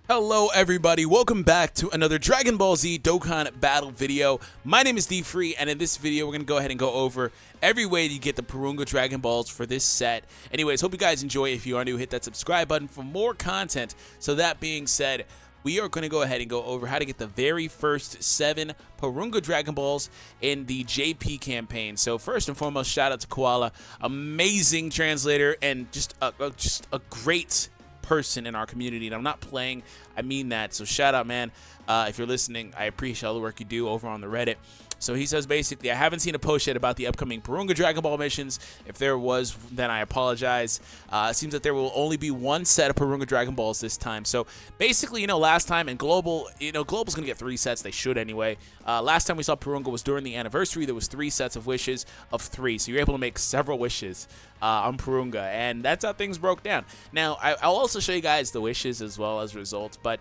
Hello everybody, welcome back to another Dragon Ball Z Dokkan battle video. My name is DFree, and in this video we're going to go ahead and go over every way to get the Porunga Dragon Balls for this set. Anyways, hope you guys enjoy. If you are new, hit that subscribe button for more content. So that being said, we are going to go ahead and go over how to get the very first 7 Porunga Dragon Balls in the JP campaign. So first and foremost, shout out to Koala, amazing translator and just a great person in our community, and I'm not playing, I mean that. So shout out, man. If you're listening, I appreciate all the work you do over on the Reddit. So he says basically, I haven't seen a post yet about the upcoming Porunga Dragon Ball missions. If there was, then I apologize. It seems that there will only be one set of Porunga Dragon Balls this time. So basically, last time in Global, Global's gonna get 3 sets. They should anyway. Last time we saw Porunga was during the anniversary. There was 3 sets of wishes of 3. So you're able to make several wishes on Porunga, and that's how things broke down. Now, I'll also show you guys the wishes as well as results, but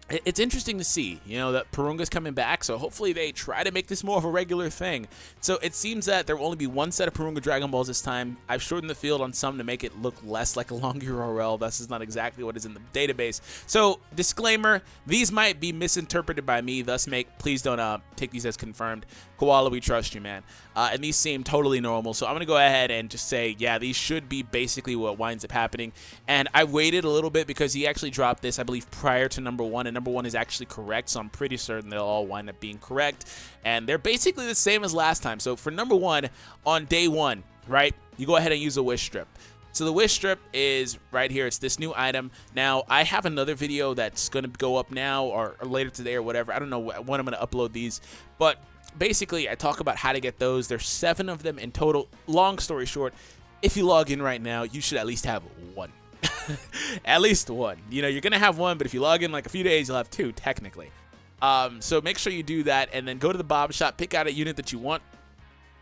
it's interesting to see, that Porunga's coming back, so hopefully they try to make this more of a regular thing. So it seems that there will only be one set of Porunga Dragon Balls this time. I've shortened the field on some to make it look less like a long URL. This is not exactly what is in the database. So, disclaimer, these might be misinterpreted by me, thus please don't take these as confirmed. Koala, we trust you, man. And these seem totally normal, so I'm going to go ahead and just say, yeah, these should be basically what winds up happening. And I waited a little bit because he actually dropped this, I believe, prior to number 1, and number 1 is actually correct, so I'm pretty certain they'll all wind up being correct. And they're basically the same as last time. So for number 1, on day 1, right, you go ahead and use a wish strip. So the wish strip is right here. It's this new item. Now, I have another video that's going to go up now or later today or whatever. I don't know when I'm going to upload these, but basically, I talk about how to get those. There's 7 of them in total. Long story short, if you log in right now, you should at least have 1. At least 1. You're going to have 1, but if you log in like a few days, you'll have 2, technically. So make sure you do that, and then go to the Bob shop, pick out a unit that you want.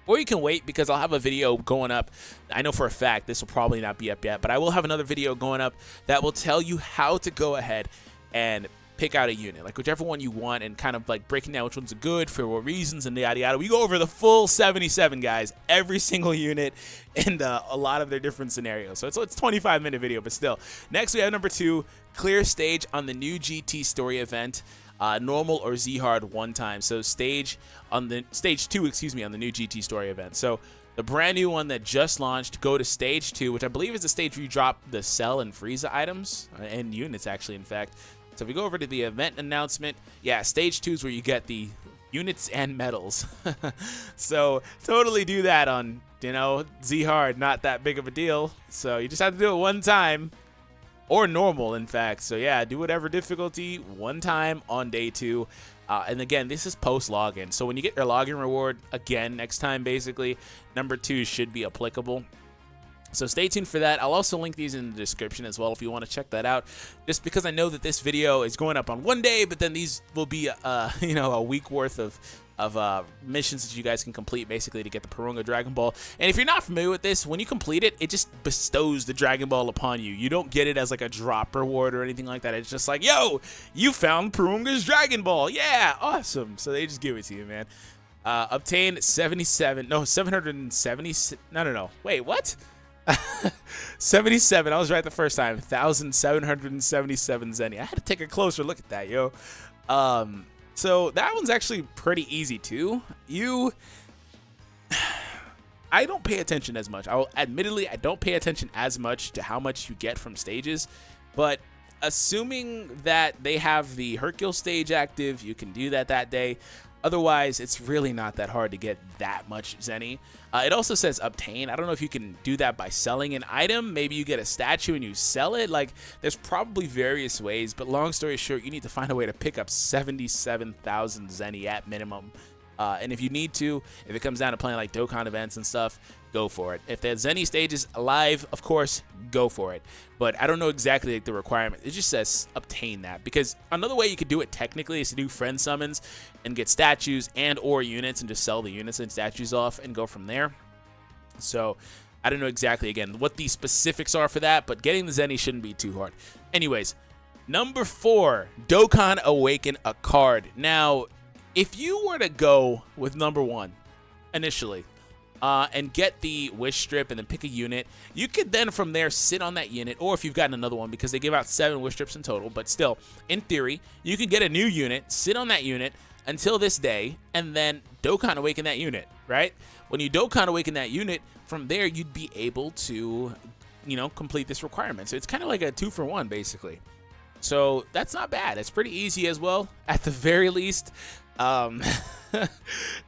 Or you can wait, because I'll have a video going up. I know for a fact this will probably not be up yet, but I will have another video going up that will tell you how to go ahead and pick out a unit, like whichever one you want, and kind of like breaking down which ones are good for what reasons and yada yada. We go over the full 77, guys, every single unit and a lot of their different scenarios. So it's a 25-minute video, but still. Next, we have number 2, clear stage on the new GT story event. Normal or Z hard 1 time. So stage 2, on the new GT story event. So the brand new one that just launched, go to stage 2, which I believe is the stage where you drop the Cell and Frieza items and units, actually, in fact. So if we go over to the event announcement, yeah, stage 2 is where you get the units and medals. So totally do that on, Z hard, not that big of a deal. So you just have to do it 1 time. Or normal, in fact. So yeah, do whatever difficulty 1 time on day 2. And again, this is post login. So when you get your login reward again next time, basically, number 2 should be applicable. So stay tuned for that. I'll also link these in the description as well if you want to check that out. Just because I know that this video is going up on 1 day, but then these will be a week worth of missions that you guys can complete, basically, to get the Porunga Dragon Ball. And if you're not familiar with this, when you complete it, it just bestows the Dragon Ball upon you. You don't get it as like a drop reward or anything like that. It's just like, yo, you found Porunga's Dragon Ball. Yeah, awesome. So they just give it to you, man. Obtain 770. No. Wait, what? 77. I was right the first time. 1,777 Zenny. I had to take a closer look at that, yo. So that one's actually pretty easy too. I don't pay attention as much. Admittedly, I don't pay attention as much to how much you get from stages, but assuming that they have the Hercule stage active, you can do that day. Otherwise, it's really not that hard to get that much Zenny. It also says obtain. I don't know if you can do that by selling an item. Maybe you get a statue and you sell it. Like, there's probably various ways, but long story short, you need to find a way to pick up 77,000 Zenny at minimum. And if you need to, if it comes down to playing like Dokkan events and stuff, go for it. If there's Zenny stages alive, of course, go for it. But I don't know exactly like the requirement. It just says obtain that, because another way you could do it technically is to do friend summons and get statues and or units and just sell the units and statues off and go from there. So I don't know exactly, again, what the specifics are for that, but getting the Zenny shouldn't be too hard. Anyways, number 4, Dokkan Awaken a card. Now, if you were to go with number 1 initially, and get the wish strip and then pick a unit. You could then from there sit on that unit, or if you've gotten another one, because they give out 7 wish strips in total, but still, in theory, you can get a new unit, sit on that unit until this day, and then Dokkan Awaken that unit, right? When you Dokkan Awaken that unit, from there you'd be able to, you know, complete this requirement. So it's kind of like a 2-for-1 basically. So that's not bad. It's pretty easy as well, at the very least.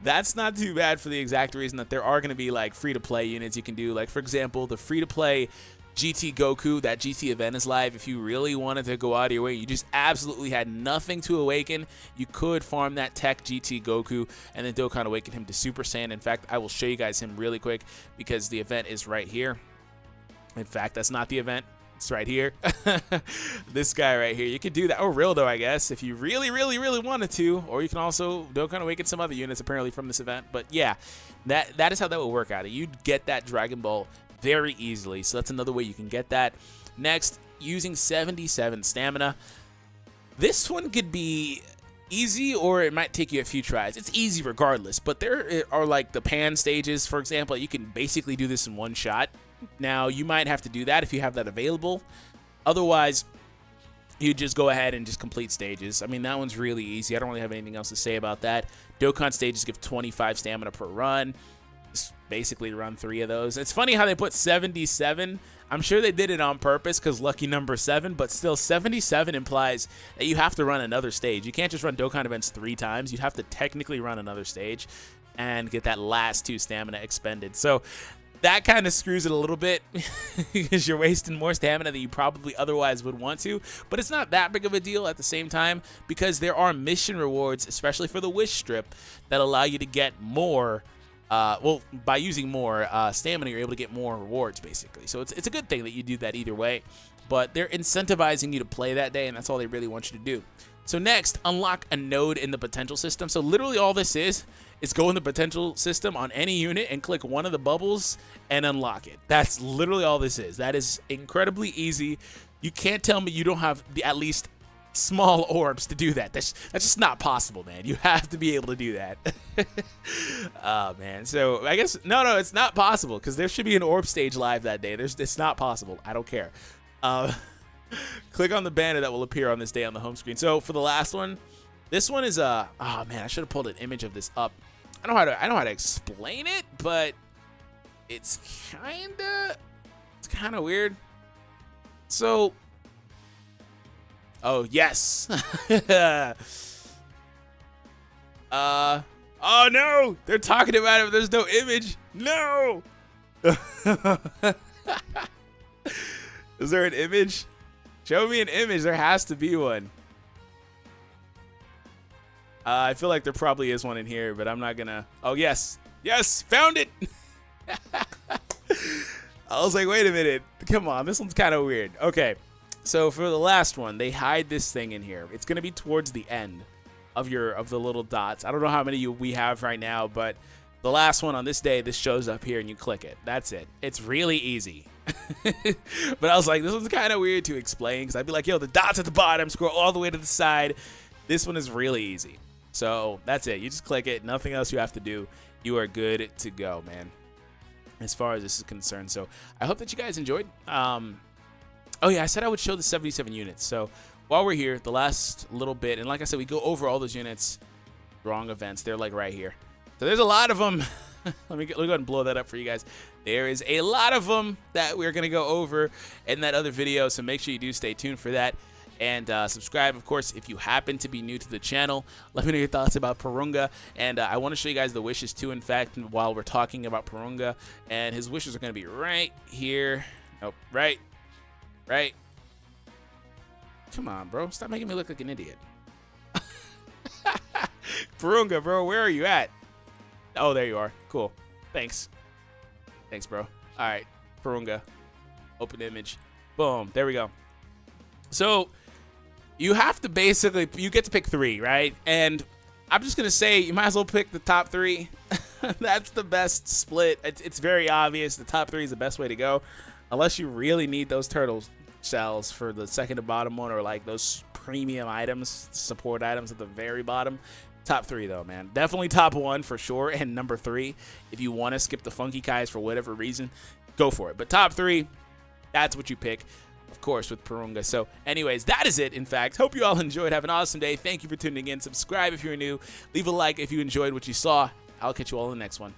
That's not too bad for the exact reason that there are going to be like free-to-play units you can do. Like, for example, the free-to-play GT Goku, that GT event is live. If you really wanted to go out of your way, you just absolutely had nothing to awaken, you could farm that tech GT Goku and then Dokkan Awaken him to Super Saiyan. In fact, I will show you guys him really quick because the event is right here. In fact, that's not the event. It's right here. This guy right here. You could do that. Or Rildo, I guess, if you really, really, really wanted to. Or you can also Dokkan Awaken some other units, apparently, from this event. But yeah, that is how that would work out. You'd get that Dragon Ball very easily. So that's another way you can get that. Next, using 77 stamina. This one could be easy, or it might take you a few tries. It's easy regardless. But there are like the pan stages, for example. You can basically do this in one shot. Now, you might have to do that if you have that available. Otherwise, you just go ahead and just complete stages. I mean, that one's really easy. I don't really have anything else to say about that. Dokkan stages give 25 stamina per run. Just basically run 3 of those. It's funny how they put 77. I'm sure they did it on purpose because lucky number 7, but still 77 implies that you have to run another stage. You can't just run Dokkan events 3 times. You have to technically run another stage and get that last 2 stamina expended. So that kind of screws it a little bit because you're wasting more stamina than you probably otherwise would want to. But it's not that big of a deal at the same time because there are mission rewards, especially for the wish strip, that allow you to get more. Well, by using more stamina, you're able to get more rewards, basically. So it's a good thing that you do that either way. But they're incentivizing you to play that day, and that's all they really want you to do. So next, unlock a node in the potential system. So literally all this is go in the potential system on any unit and click one of the bubbles and unlock it. That's literally all this is. That is incredibly easy. You can't tell me you don't have the at least small orbs to do that. That's just not possible, man. You have to be able to do that. Oh, man. So I guess, no, it's not possible because there should be an orb stage live that day. It's not possible. I don't care. Click on the banner that will appear on this day on the home screen. So for the last one, this one is oh man, I should have pulled an image of this up. I know how to explain it, but it's kind of weird. So, oh yes. Oh no, they're talking about it, but there's no image. No. Is there an image? Show me an image. There has to be one. I feel like there probably is one in here, but I'm not gonna. Oh, yes. Yes, found it. I was like, wait a minute. Come on, this one's kind of weird. Okay, so for the last one, they hide this thing in here. It's gonna be towards the end of the little dots. I don't know how many we have right now, but the last one on this day, this shows up here and you click it. That's it. It's really easy. But I was like, this one's kind of weird to explain because I'd be like, yo, the dots at the bottom, scroll all the way to the side. This one is really easy. So that's it. You just click it. Nothing else you have to do. You are good to go, man, as far as this is concerned. So I hope that you guys enjoyed. Oh, yeah, I said I would show the 77 units. So while we're here, the last little bit, and like I said, we go over all those units, wrong events. They're like right here. So there's a lot of them. Let me go ahead and blow that up for you guys. There is a lot of them that we're going to go over in that other video, so make sure you do stay tuned for that. And subscribe, of course, if you happen to be new to the channel. Let me know your thoughts about Porunga. And I want to show you guys the wishes, too, in fact, while we're talking about Porunga. And his wishes are going to be right here. Nope, right. Come on, bro. Stop making me look like an idiot. Porunga, bro, where are you at? Oh, there you are. Cool. Thanks, bro. All right, Porunga. Open image. Boom. There we go. So you have to basically, you get to pick 3, right? And I'm just going to say you might as well pick the top 3. That's the best split. It's very obvious. The top 3 is the best way to go. Unless you really need those turtle shells for the second to bottom one, or like those premium items, support items at the very bottom. Top 3 though, man. Definitely top 1 for sure, and number 3, if you want to skip the Funky Kais for whatever reason, go for it. But top 3, that's what you pick, of course, with Porunga. So anyways, that is it, in fact. Hope you all enjoyed. Have an awesome day. Thank you for tuning in. Subscribe if you're new. Leave a like if you enjoyed what you saw. I'll catch you all in the next one.